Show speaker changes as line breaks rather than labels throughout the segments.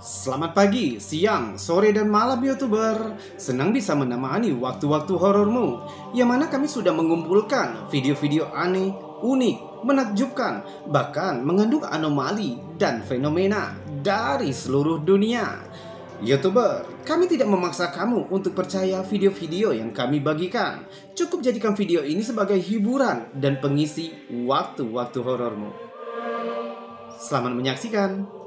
Selamat pagi, siang, sore, dan malam YouTuber. Senang bisa menemani waktu-waktu horormu, yang mana kami sudah mengumpulkan video-video aneh, unik, menakjubkan, bahkan mengandung anomali dan fenomena dari seluruh dunia. YouTuber, kami tidak memaksa kamu untuk percaya video-video yang kami bagikan. Cukup jadikan video ini sebagai hiburan dan pengisi waktu-waktu horormu. Selamat menyaksikan.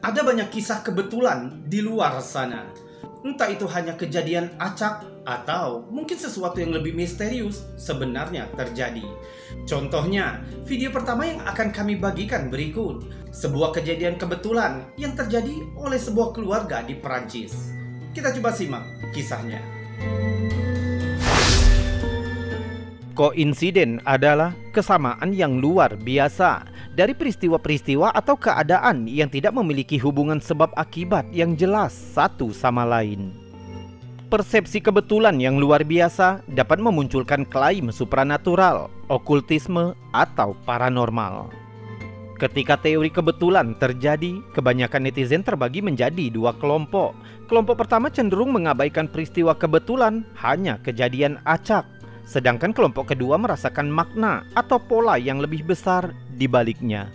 Ada banyak kisah kebetulan di luar sana. Entah itu hanya kejadian acak atau mungkin sesuatu yang lebih misterius sebenarnya terjadi. Contohnya, video pertama yang akan kami bagikan berikut. Sebuah kejadian kebetulan yang terjadi oleh sebuah keluarga di Perancis. Kita coba simak kisahnya.
Koinsiden adalah kesamaan yang luar biasa dari peristiwa-peristiwa atau keadaan yang tidak memiliki hubungan sebab akibat yang jelas satu sama lain. Persepsi kebetulan yang luar biasa dapat memunculkan klaim supranatural, okultisme, atau paranormal. Ketika teori kebetulan terjadi, kebanyakan netizen terbagi menjadi dua kelompok. Kelompok pertama cenderung mengabaikan peristiwa kebetulan, hanya kejadian acak. Sedangkan kelompok kedua merasakan makna atau pola yang lebih besar di baliknya.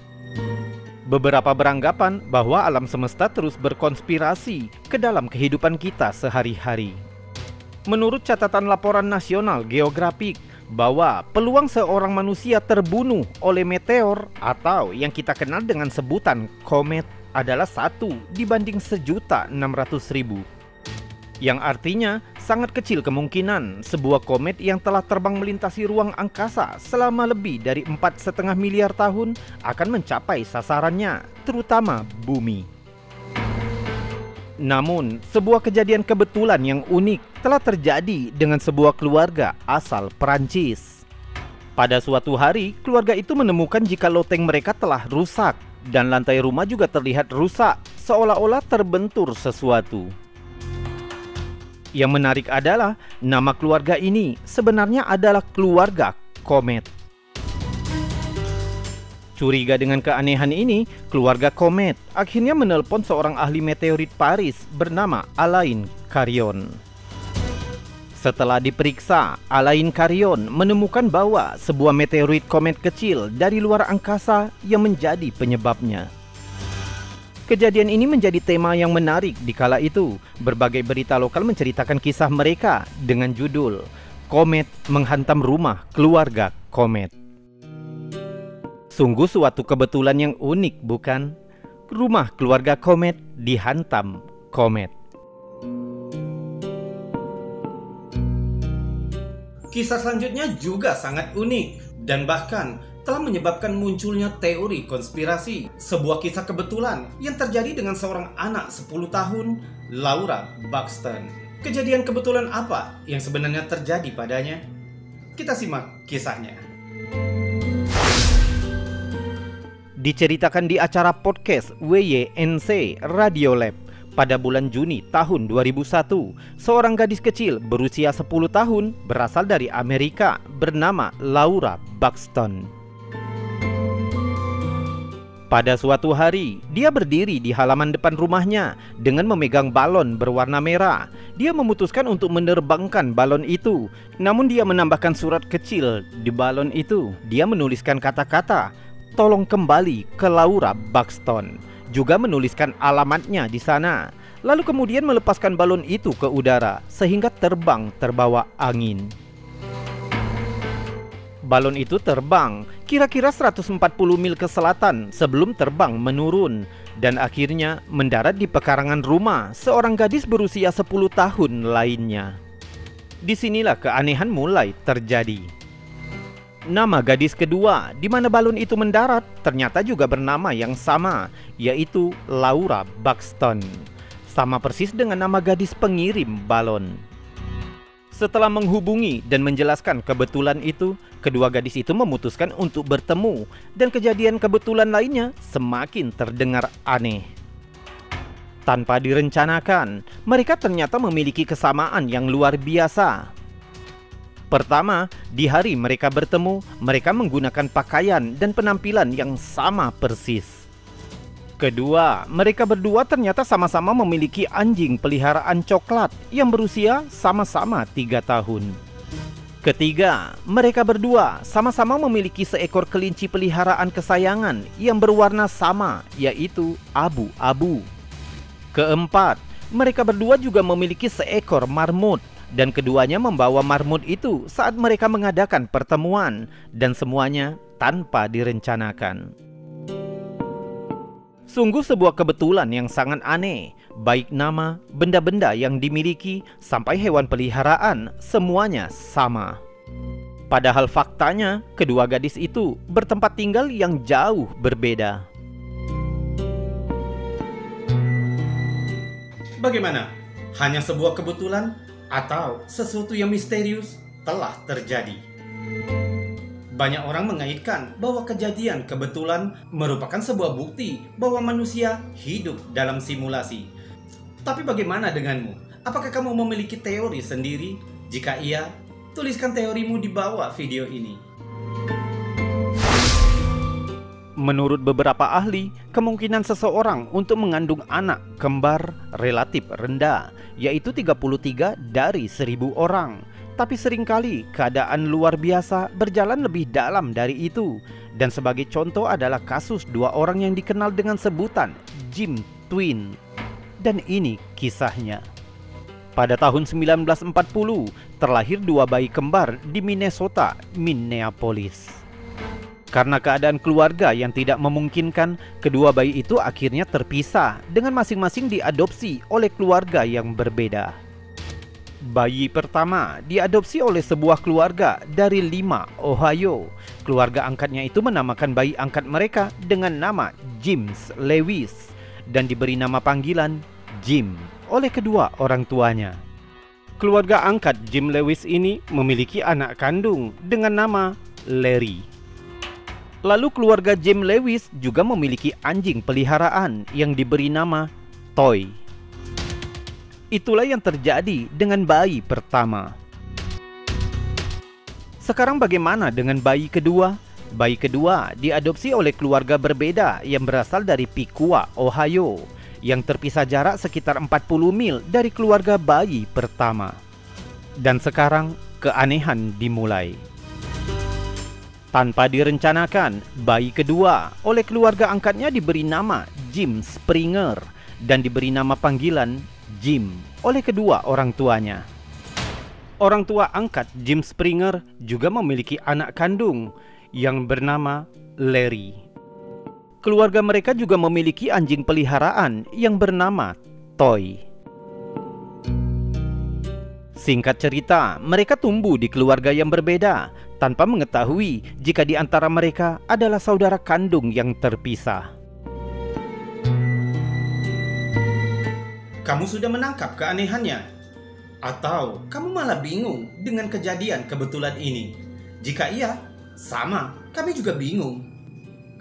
Beberapa beranggapan bahwa alam semesta terus berkonspirasi ke dalam kehidupan kita sehari-hari. Menurut catatan laporan nasional geografik, bahwa peluang seorang manusia terbunuh oleh meteor atau yang kita kenal dengan sebutan komet adalah 1 dibanding 1.600.000. Yang artinya sangat kecil kemungkinan sebuah komet yang telah terbang melintasi ruang angkasa selama lebih dari 4,5 miliar tahun akan mencapai sasarannya, terutama bumi. Namun, sebuah kejadian kebetulan yang unik telah terjadi dengan sebuah keluarga asal Perancis. Pada suatu hari, keluarga itu menemukan jika loteng mereka telah rusak dan lantai rumah juga terlihat rusak, seolah-olah terbentur sesuatu. Yang menarik adalah nama keluarga ini sebenarnya adalah keluarga Komet. Curiga dengan keanehan ini, keluarga Komet akhirnya menelpon seorang ahli meteorit Paris bernama Alain Carion. Setelah diperiksa, Alain Carion menemukan bahwa sebuah meteorit komet kecil dari luar angkasa yang menjadi penyebabnya. Kejadian ini menjadi tema yang menarik di kala itu. Berbagai berita lokal menceritakan kisah mereka dengan judul "Komet Menghantam Rumah Keluarga Komet". Sungguh suatu kebetulan yang unik, bukan? Rumah keluarga Komet dihantam komet.
Kisah selanjutnya juga sangat unik dan bahkan telah menyebabkan munculnya teori konspirasi. Sebuah kisah kebetulan yang terjadi dengan seorang anak 10 tahun, Laura Buxton. Kejadian kebetulan apa yang sebenarnya terjadi padanya? Kita simak kisahnya.
Diceritakan di acara podcast WYNC Radio Lab pada bulan Juni tahun 2001, seorang gadis kecil berusia 10 tahun berasal dari Amerika bernama Laura Buxton. Pada suatu hari, dia berdiri di halaman depan rumahnya dengan memegang balon berwarna merah. Dia memutuskan untuk menerbangkan balon itu. Namun dia menambahkan surat kecil di balon itu. Dia menuliskan kata-kata, "Tolong kembali ke Laura Buxton." Juga menuliskan alamatnya di sana. Lalu kemudian melepaskan balon itu ke udara sehingga terbang terbawa angin. Balon itu terbang kira-kira 140 mil ke selatan sebelum terbang menurun dan akhirnya mendarat di pekarangan rumah seorang gadis berusia 10 tahun lainnya. Disinilah keanehan mulai terjadi. Nama gadis kedua di mana balon itu mendarat ternyata juga bernama yang sama, yaitu Laura Buxton. sama persis dengan nama gadis pengirim balon. Setelah menghubungi dan menjelaskan kebetulan itu, kedua gadis itu memutuskan untuk bertemu, dan kejadian kebetulan lainnya semakin terdengar aneh. Tanpa direncanakan, mereka ternyata memiliki kesamaan yang luar biasa. Pertama, di hari mereka bertemu, mereka menggunakan pakaian dan penampilan yang sama persis. Kedua, mereka berdua ternyata sama-sama memiliki anjing peliharaan coklat yang berusia sama-sama 3 tahun. Ketiga, mereka berdua sama-sama memiliki seekor kelinci peliharaan kesayangan yang berwarna sama, yaitu abu-abu. Keempat, mereka berdua juga memiliki seekor marmut, dan keduanya membawa marmut itu saat mereka mengadakan pertemuan, dan semuanya tanpa direncanakan. Sungguh sebuah kebetulan yang sangat aneh, baik nama, benda-benda yang dimiliki, sampai hewan peliharaan, semuanya sama. Padahal faktanya, kedua gadis itu bertempat tinggal yang jauh berbeda.
Bagaimana? Hanya sebuah kebetulan atau sesuatu yang misterius telah terjadi? Banyak orang mengaitkan bahwa kejadian kebetulan merupakan sebuah bukti bahwa manusia hidup dalam simulasi. Tapi bagaimana denganmu? Apakah kamu memiliki teori sendiri? Jika iya, tuliskan teorimu di bawah video ini.
Menurut beberapa ahli, kemungkinan seseorang untuk mengandung anak kembar relatif rendah, yaitu 33 dari 1000 orang. Tapi seringkali keadaan luar biasa berjalan lebih dalam dari itu. Dan sebagai contoh adalah kasus 2 orang yang dikenal dengan sebutan Jim Twin. Dan ini kisahnya. Pada tahun 1940, terlahir 2 bayi kembar di Minnesota, Minneapolis. Karena keadaan keluarga yang tidak memungkinkan, kedua bayi itu akhirnya terpisah dengan masing-masing diadopsi oleh keluarga yang berbeda. Bayi pertama diadopsi oleh sebuah keluarga dari Lima, Ohio. Keluarga angkatnya itu menamakan bayi angkat mereka dengan nama James Lewis dan diberi nama panggilan Jim oleh kedua orang tuanya. Keluarga angkat Jim Lewis ini memiliki anak kandung dengan nama Larry. Lalu keluarga Jim Lewis juga memiliki anjing peliharaan yang diberi nama Toy. Itulah yang terjadi dengan bayi pertama. Sekarang bagaimana dengan bayi kedua? Bayi kedua diadopsi oleh keluarga berbeda yang berasal dari Piqua, Ohio, yang terpisah jarak sekitar 40 mil dari keluarga bayi pertama. Dan sekarang keanehan dimulai. Tanpa direncanakan, bayi kedua oleh keluarga angkatnya diberi nama Jim Springer dan diberi nama panggilan Jim oleh kedua orang tuanya. Orang tua angkat Jim Springer juga memiliki anak kandung yang bernama Larry. Keluarga mereka juga memiliki anjing peliharaan yang bernama Toy. Singkat cerita, mereka tumbuh di keluarga yang berbeda tanpa mengetahui jika di antara mereka adalah saudara kandung yang terpisah.
Kamu sudah menangkap keanehannya? Atau kamu malah bingung dengan kejadian kebetulan ini? Jika iya, sama, kami juga bingung.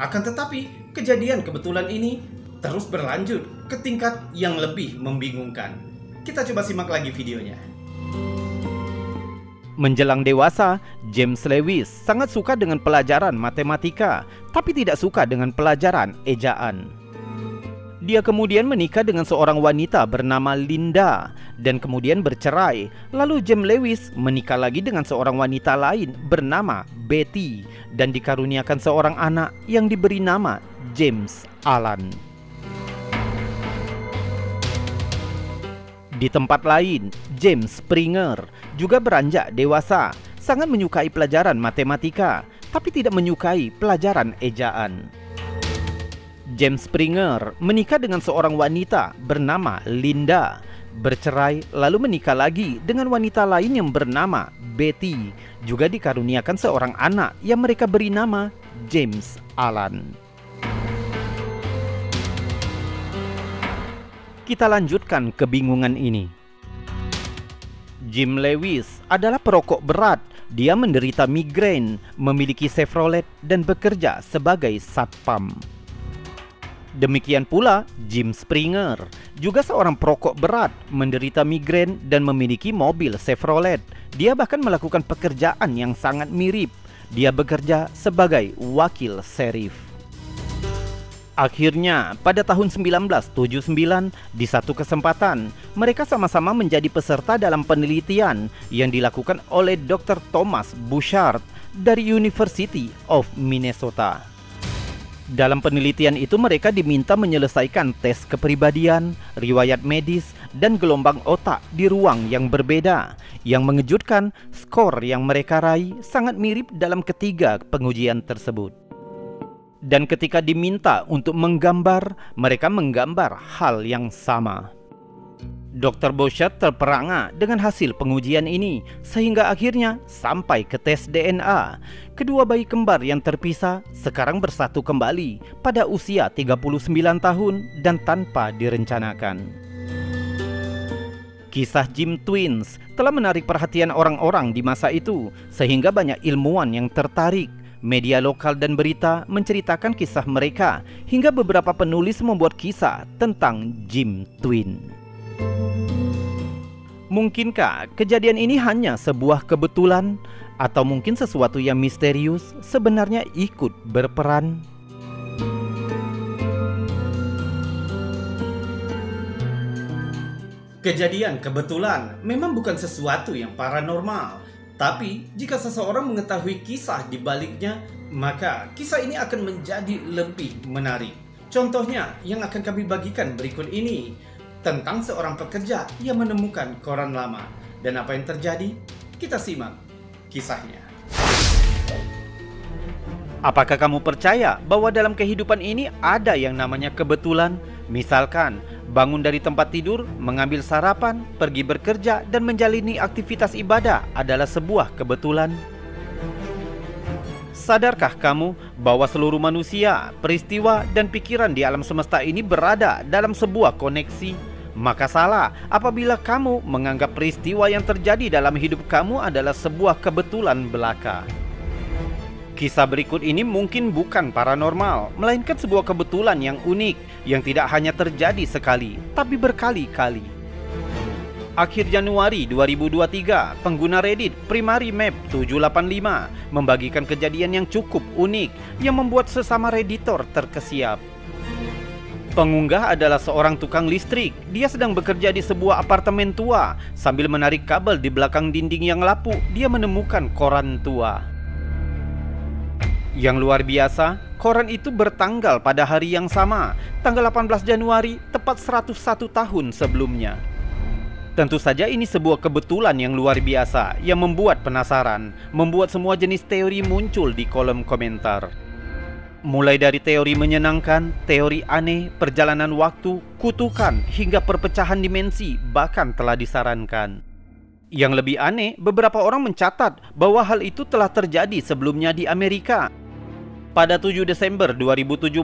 Akan tetapi, kejadian kebetulan ini terus berlanjut ke tingkat yang lebih membingungkan. Kita coba simak lagi videonya.
Menjelang dewasa, James Lewis sangat suka dengan pelajaran matematika, tapi tidak suka dengan pelajaran ejaan. Dia kemudian menikah dengan seorang wanita bernama Linda dan kemudian bercerai. Lalu James Lewis menikah lagi dengan seorang wanita lain bernama Betty dan dikaruniakan seorang anak yang diberi nama James Alan. Di tempat lain, James Springer juga beranjak dewasa, sangat menyukai pelajaran matematika, tapi tidak menyukai pelajaran ejaan. James Springer menikah dengan seorang wanita bernama Linda, bercerai lalu menikah lagi dengan wanita lain yang bernama Betty, juga dikaruniakan seorang anak yang mereka beri nama James Alan. Kita lanjutkan kebingungan ini. Jim Lewis adalah perokok berat. Dia menderita migrain, memiliki Chevrolet, dan bekerja sebagai satpam. Demikian pula Jim Springer, juga seorang perokok berat, menderita migrain dan memiliki mobil Chevrolet. Dia bahkan melakukan pekerjaan yang sangat mirip. Dia bekerja sebagai wakil serif. Akhirnya, pada tahun 1979, di satu kesempatan, mereka sama-sama menjadi peserta dalam penelitian yang dilakukan oleh Dr. Thomas Bouchard dari University of Minnesota. Dalam penelitian itu mereka diminta menyelesaikan tes kepribadian, riwayat medis, dan gelombang otak di ruang yang berbeda. Yang mengejutkan, skor yang mereka raih sangat mirip dalam ketiga pengujian tersebut. Dan ketika diminta untuk menggambar, mereka menggambar hal yang sama. Dr. Bouchard terperangah dengan hasil pengujian ini, sehingga akhirnya sampai ke tes DNA. Kedua bayi kembar yang terpisah sekarang bersatu kembali pada usia 39 tahun dan tanpa direncanakan. Kisah Jim Twins telah menarik perhatian orang-orang di masa itu, sehingga banyak ilmuwan yang tertarik. Media lokal dan berita menceritakan kisah mereka, hingga beberapa penulis membuat kisah tentang Jim Twin. Mungkinkah kejadian ini hanya sebuah kebetulan, atau mungkin sesuatu yang misterius sebenarnya ikut berperan?
Kejadian kebetulan memang bukan sesuatu yang paranormal. Tapi, jika seseorang mengetahui kisah di baliknya, maka kisah ini akan menjadi lebih menarik. Contohnya yang akan kami bagikan berikut ini, tentang seorang pekerja yang menemukan koran lama. Dan apa yang terjadi? Kita simak kisahnya.
Apakah kamu percaya bahwa dalam kehidupan ini ada yang namanya kebetulan? Misalkan, bangun dari tempat tidur, mengambil sarapan, pergi bekerja, dan menjalani aktivitas ibadah adalah sebuah kebetulan. Sadarkah kamu bahwa seluruh manusia, peristiwa, dan pikiran di alam semesta ini berada dalam sebuah koneksi? Maka salah apabila kamu menganggap peristiwa yang terjadi dalam hidup kamu adalah sebuah kebetulan belaka. Kisah berikut ini mungkin bukan paranormal, melainkan sebuah kebetulan yang unik, yang tidak hanya terjadi sekali, tapi berkali-kali. Akhir Januari 2023, pengguna Reddit Primary Map 785 membagikan kejadian yang cukup unik, yang membuat sesama redditor terkesiap. Pengunggah adalah seorang tukang listrik. Dia sedang bekerja di sebuah apartemen tua. Sambil menarik kabel di belakang dinding yang lapuk, dia menemukan koran tua. Yang luar biasa, koran itu bertanggal pada hari yang sama, tanggal 18 Januari, tepat 101 tahun sebelumnya. Tentu saja ini sebuah kebetulan yang luar biasa, yang membuat penasaran, membuat semua jenis teori muncul di kolom komentar. Mulai dari teori menyenangkan, teori aneh, perjalanan waktu, kutukan, hingga perpecahan dimensi, bahkan telah disarankan. Yang lebih aneh, beberapa orang mencatat bahwa hal itu telah terjadi sebelumnya di Amerika. Pada 7 Desember 2017,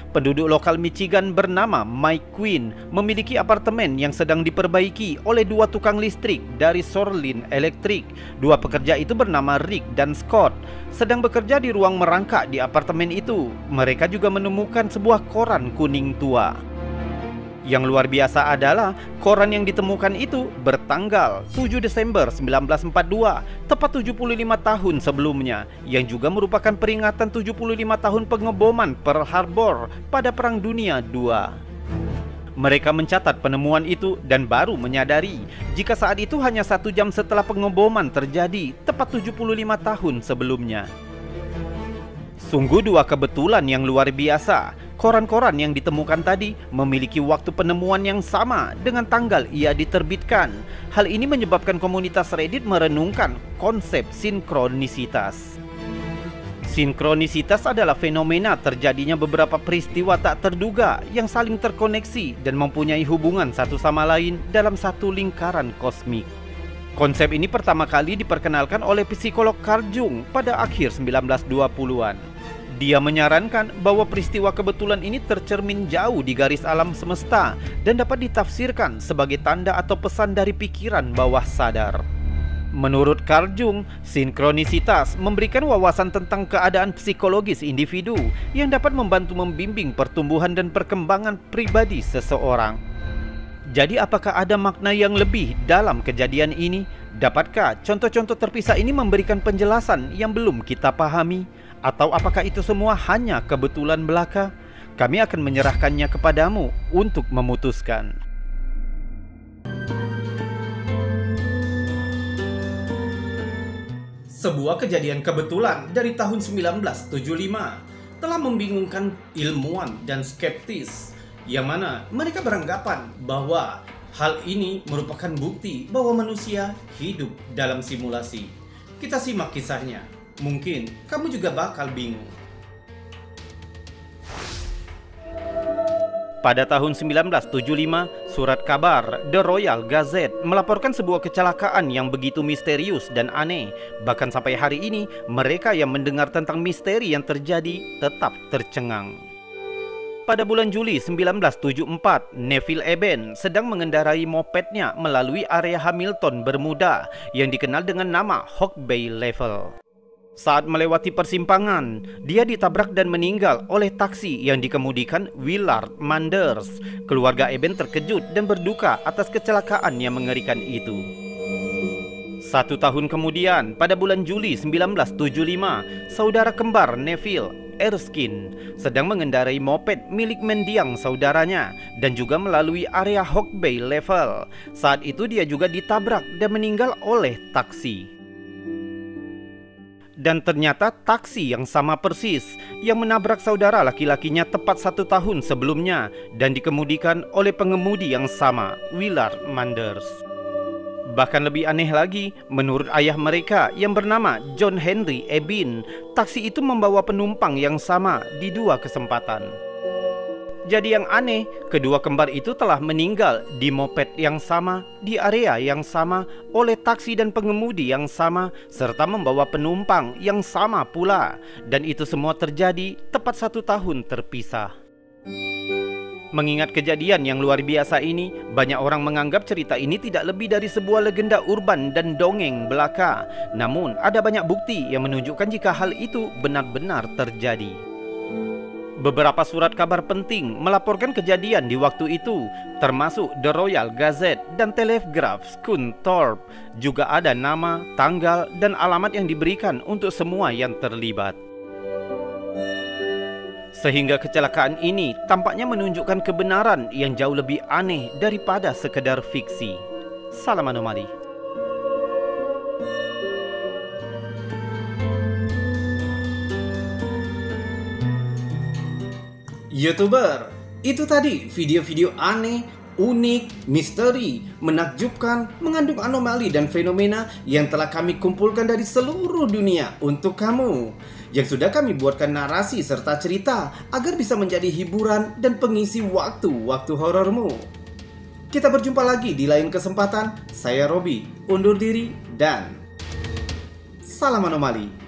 penduduk lokal Michigan bernama Mike Quinn memiliki apartemen yang sedang diperbaiki oleh dua tukang listrik dari Shoreline Electric. Dua pekerja itu bernama Rick dan Scott sedang bekerja di ruang merangkak di apartemen itu. Mereka juga menemukan sebuah koran kuning tua. Yang luar biasa adalah koran yang ditemukan itu bertanggal 7 Desember 1942, tepat 75 tahun sebelumnya, yang juga merupakan peringatan 75 tahun pengeboman Pearl Harbor pada Perang Dunia II. Mereka mencatat penemuan itu dan baru menyadari jika saat itu hanya 1 jam setelah pengeboman terjadi, tepat 75 tahun sebelumnya. Sungguh dua kebetulan yang luar biasa. Koran-koran yang ditemukan tadi memiliki waktu penemuan yang sama dengan tanggal ia diterbitkan. Hal ini menyebabkan komunitas Reddit merenungkan konsep sinkronisitas. Sinkronisitas adalah fenomena terjadinya beberapa peristiwa tak terduga yang saling terkoneksi dan mempunyai hubungan satu sama lain dalam satu lingkaran kosmik. Konsep ini pertama kali diperkenalkan oleh psikolog Carl Jung pada akhir 1920-an. Dia menyarankan bahwa peristiwa kebetulan ini tercermin jauh di garis alam semesta dan dapat ditafsirkan sebagai tanda atau pesan dari pikiran bawah sadar. Menurut Carl Jung, sinkronisitas memberikan wawasan tentang keadaan psikologis individu yang dapat membantu membimbing pertumbuhan dan perkembangan pribadi seseorang. Jadi apakah ada makna yang lebih dalam kejadian ini? Dapatkah contoh-contoh terpisah ini memberikan penjelasan yang belum kita pahami? Atau apakah itu semua hanya kebetulan belaka? Kami akan menyerahkannya kepadamu untuk memutuskan.
Sebuah kejadian kebetulan dari tahun 1975 telah membingungkan ilmuwan dan skeptis, yang mana mereka beranggapan bahwa hal ini merupakan bukti bahwa manusia hidup dalam simulasi. Kita simak kisahnya, mungkin kamu juga bakal bingung.
Pada tahun 1975, surat kabar The Royal Gazette melaporkan sebuah kecelakaan yang begitu misterius dan aneh. Bahkan sampai hari ini, mereka yang mendengar tentang misteri yang terjadi tetap tercengang. Pada bulan Juli 1974, Neville Eben sedang mengendarai mopednya melalui area Hamilton, Bermuda yang dikenal dengan nama Hawk Bay Level. Saat melewati persimpangan, dia ditabrak dan meninggal oleh taksi yang dikemudikan Willard Manders. Keluarga Eben terkejut dan berduka atas kecelakaan yang mengerikan itu. 1 tahun kemudian, pada bulan Juli 1975, saudara kembar Neville, Erskine, sedang mengendarai moped milik mendiang saudaranya dan juga melalui area Hawk Bay Level. Saat itu dia juga ditabrak dan meninggal oleh taksi. Dan ternyata taksi yang sama persis yang menabrak saudara laki-lakinya tepat 1 tahun sebelumnya dan dikemudikan oleh pengemudi yang sama, Willard Manders. Bahkan lebih aneh lagi, menurut ayah mereka yang bernama John Henry Eben, taksi itu membawa penumpang yang sama di 2 kesempatan. Jadi yang aneh, kedua kembar itu telah meninggal di moped yang sama, di area yang sama, oleh taksi dan pengemudi yang sama, serta membawa penumpang yang sama pula. Dan itu semua terjadi tepat 1 tahun terpisah. Mengingat kejadian yang luar biasa ini, banyak orang menganggap cerita ini tidak lebih dari sebuah legenda urban dan dongeng belaka. Namun, ada banyak bukti yang menunjukkan jika hal itu benar-benar terjadi. Beberapa surat kabar penting melaporkan kejadian di waktu itu, termasuk The Royal Gazette dan Telegraph Scunthorpe. Juga ada nama, tanggal, dan alamat yang diberikan untuk semua yang terlibat. Sehingga kecelakaan ini tampaknya menunjukkan kebenaran yang jauh lebih aneh daripada sekedar fiksi. Salam anomali.
YouTuber, itu tadi video-video aneh, unik, misteri, menakjubkan, mengandung anomali dan fenomena yang telah kami kumpulkan dari seluruh dunia untuk kamu, yang sudah kami buatkan narasi serta cerita agar bisa menjadi hiburan dan pengisi waktu-waktu horormu. Kita berjumpa lagi di lain kesempatan. Saya Robi, undur diri dan salam anomali.